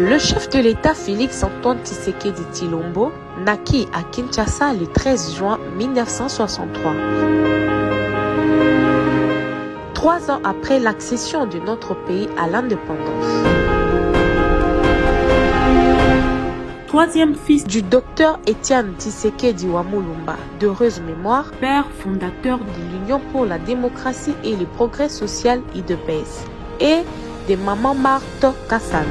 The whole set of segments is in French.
Le chef de l'État Félix Antoine Tshisekedi Tshilombo naquit à Kinshasa le 13 juin 1963. 3 ans après l'accession de notre pays à l'indépendance. Troisième fils du docteur Étienne Tshisekedi Wamulumba, d'heureuse mémoire, père fondateur de l'Union pour la démocratie et le progrès social UDPS, et de maman Marthe Kassane.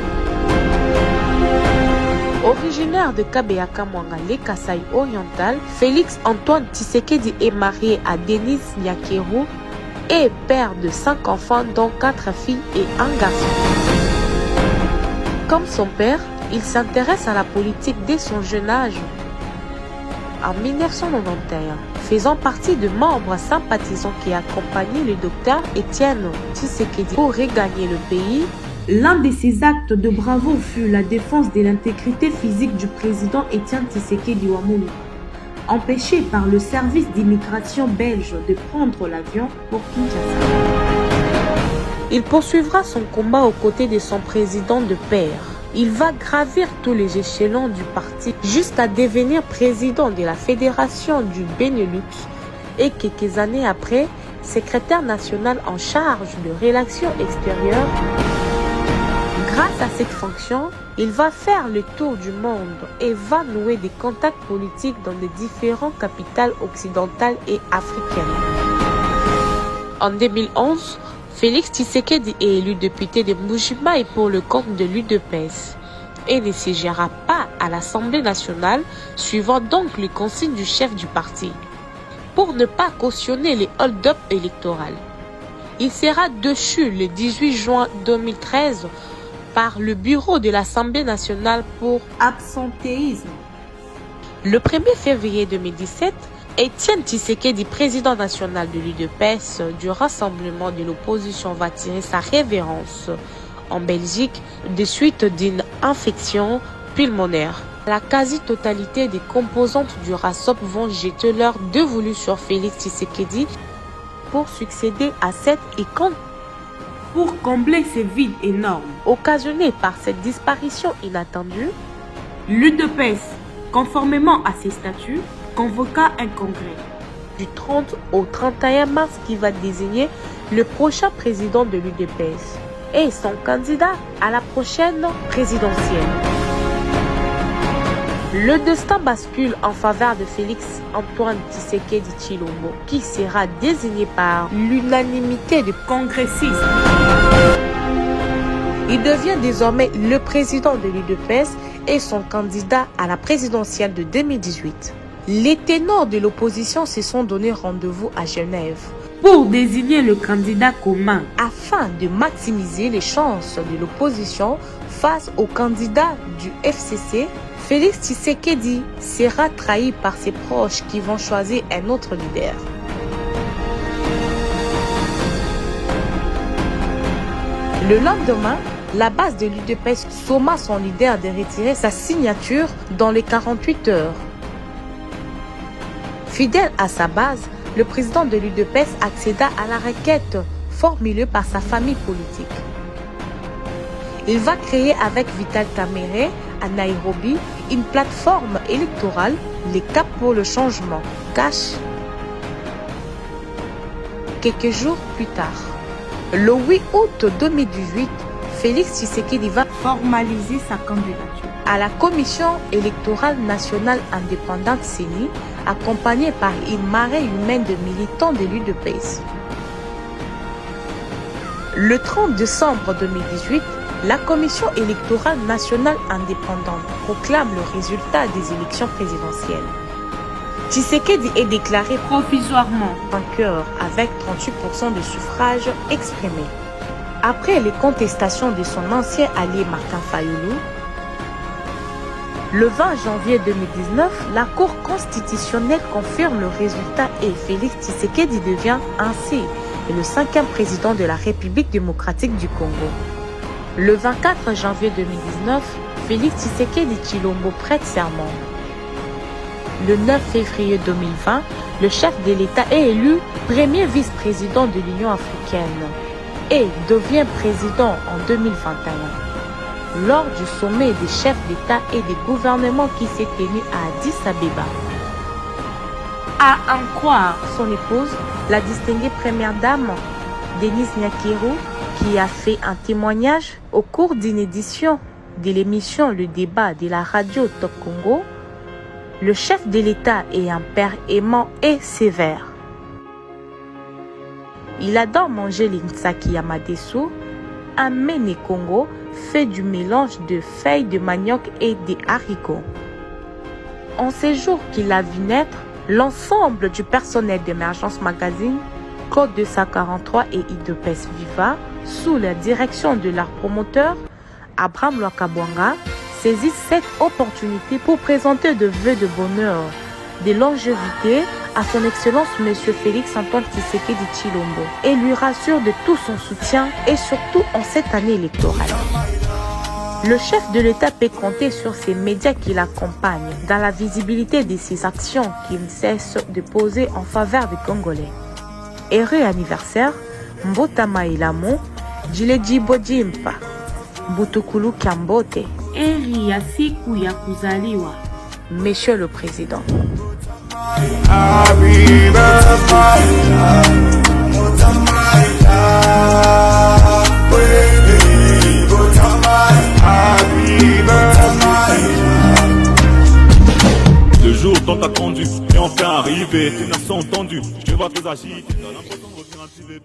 Originaire de Kabeyaka Mwangale, Kasaï oriental, Félix Antoine Tshisekedi est marié à Denise Nyakeru et père de 5 enfants dont 4 filles et un garçon. Comme son père, il s'intéresse à la politique dès son jeune âge. En 1991, faisant partie de membres sympathisants qui accompagnaient le docteur Étienne Tshisekedi pour regagner le pays, l'un de ses actes de bravoure fut la défense de l'intégrité physique du président Étienne Tshisekedi Wamulumba, empêché par le service d'immigration belge de prendre l'avion pour Kinshasa. Il poursuivra son combat aux côtés de son président de père. Il va gravir tous les échelons du parti jusqu'à devenir président de la Fédération du Benelux et quelques années après, secrétaire national en charge de relations extérieures. Grâce à cette fonction, il va faire le tour du monde et va nouer des contacts politiques dans les différentes capitales occidentales et africaines. En 2011, Félix Tshisekedi est élu député de Mbujimayi pour le compte de l'UDPS et ne siégera pas à l'Assemblée nationale, suivant donc les consignes du chef du parti, pour ne pas cautionner les hold-up électoraux. Il sera déchu le 18 juin 2013 par le bureau de l'Assemblée nationale pour absentéisme. Le 1er février 2017, Étienne Tshisekedi, président national de l'UDPS du Rassemblement de l'opposition, va tirer sa révérence en Belgique de suite d'une infection pulmonaire. La quasi-totalité des composantes du RASOP vont jeter leur dévolu sur Félix Tshisekedi pour succéder à cette icône. Pour combler ces vides énormes occasionnés par cette disparition inattendue, l'UDPS, conformément à ses statuts, convoqua un congrès du 30 au 31 mars qui va désigner le prochain président de l'UDPS et son candidat à la prochaine présidentielle. Le destin bascule en faveur de Félix Antoine Tshisekedi Tshilombo, qui sera désigné par l'unanimité des congressistes. Il devient désormais le président de l'UDPS et son candidat à la présidentielle de 2018. Les ténors de l'opposition se sont donné rendez-vous à Genève pour désigner le candidat commun afin de maximiser les chances de l'opposition face au candidat du FCC. Félix Tshisekedi sera trahi par ses proches qui vont choisir un autre leader. Le lendemain, la base de l'UDPS somma son leader de retirer sa signature dans les 48 heures. Fidèle à sa base, le président de l'UDPS accéda à la requête formulée par sa famille politique. Il va créer avec Vital Kamerhe à Nairobi une plateforme électorale, les Cap pour le changement, CACH. Quelques jours plus tard, le 8 août 2018, Félix Tshisekedi va formaliser sa candidature à la Commission électorale nationale indépendante CENI, accompagné par une marée humaine de militants de l'UDPS. Le 30 décembre 2018, la Commission électorale nationale indépendante proclame le résultat des élections présidentielles. Tshisekedi est déclaré provisoirement vainqueur avec 38% de suffrages exprimés. Après les contestations de son ancien allié Martin Fayoulou, le 20 janvier 2019, la Cour constitutionnelle confirme le résultat et Félix Tshisekedi devient ainsi le 5e président de la République démocratique du Congo. Le 24 janvier 2019, Félix Tshisekedi Tshilombo prête serment. Le 9 février 2020, le chef de l'État est élu premier vice-président de l'Union africaine et devient président en 2021. lors du sommet des chefs d'État et des gouvernements qui s'est tenu à Addis Abeba. À en croire son épouse, la distinguée première dame, Denise Nyakero, qui a fait un témoignage au cours d'une édition de l'émission Le Débat de la radio Top Congo, le chef de l'État est un père aimant et sévère. Il adore manger l'insaki yamadesu, un mene Congo fait du mélange de feuilles de manioc et des haricots. En ces jours qu'il a vu naître, l'ensemble du personnel d'Emergence Magazine, Code 243 et Idopes Viva, sous la direction de leur promoteur, Abraham Lwakabwanga, saisit cette opportunité pour présenter de vœux de bonheur, de longévité à son Excellence M. Félix Antoine Tshisekedi Tshilombo et lui rassure de tout son soutien et surtout en cette année électorale. Le chef de l'État peut compter sur ses médias qui l'accompagnent dans la visibilité de ses actions qu'il ne cesse de poser en faveur des Congolais. Heureux anniversaire, Mbotama Ilamo, Jileji Bodimpa, Butukulu Kambote. Heri ya siku ya kuzaliwa, Monsieur le Président. Le jour tant attendu est enfin arrivé, tes nerfs sont tendus, je vois tes agites, t'as l'impression de revenir un petit bébé.